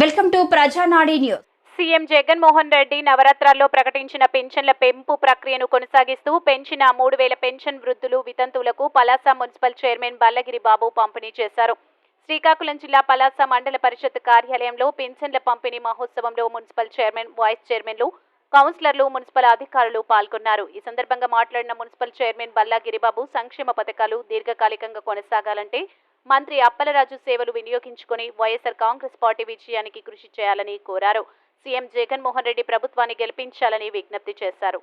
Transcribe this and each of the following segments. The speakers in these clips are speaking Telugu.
Welcome to Prajanadi news. CM Jaganmohan Reddy నవరాత్రాల్లో ప్రకటించిన పెన్షన్ల పెంపు ప్రక్రియను కొనసాగిస్తూ పెంచిన 3000 పెన్షన్ వృద్ధులు వితంతువులకు పలాస మున్సిపల్ చైర్మన్ బల్లగిరి బాబు పంపిణీ చేశారు. శ్రీకాకుళం జిల్లా పలాస మండల పరిషత్ కార్యాలయంలో పెన్షన్ల పంపిణీ మహోత్సవంలో మున్సిపల్ చైర్మన్, వైస్ చైర్మన్లు, కౌన్సిలర్లు, మున్సిపల్ అధికారులు పాల్గొన్నారు. ఈ సందర్భంగా మాట్లాడిన మున్సిపల్ చైర్మన్ బల్లగిరిబాబు సంక్షేమ పథకాలు దీర్ఘకాలికంగా కొనసాగాలంటే మంత్రి అప్పలరాజు సేవలు వినియోగించుకుని వైఎస్ఆర్ కాంగ్రెస్ పార్టీ విజయానికి కృషి చేయాలని కోరారు. సీఎం జగన్మోహన్ రెడ్డి ప్రభుత్వాన్ని గెలిపించాలని విజ్ఞప్తి చేశారు.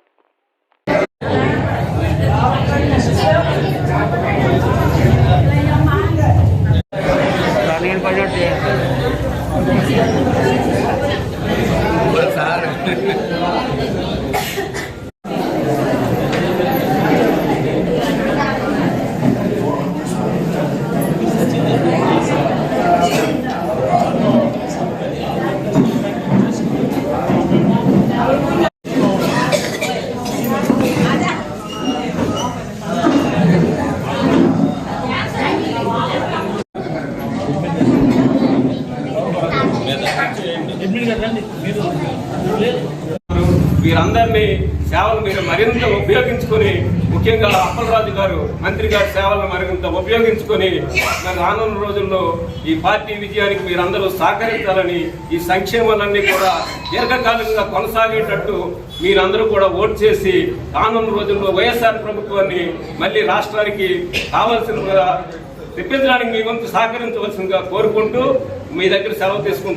వీరందరినీ సేవలు మీరు మరింత ఉపయోగించుకొని, ముఖ్యంగా అప్పలరాజు గారు మంత్రి గారి సేవలను మరింత ఉపయోగించుకొని రానున్న రోజుల్లో ఈ పార్టీ విజయానికి మీరందరూ సహకరించాలని, ఈ సంక్షేమాలన్నీ కూడా దీర్ఘకాలికంగా కొనసాగేటట్టు మీరందరూ కూడా ఓటు చేసి రానున్న రోజుల్లో వైఎస్ఆర్ ప్రభుత్వాన్ని మళ్ళీ రాష్ట్రానికి కావాల్సిన తెప్పించడానికి మీ వంతు సహకరించవలసిందిగా కోరుకుంటూ మీ దగ్గర సెలవు తీసుకుంటున్నాను.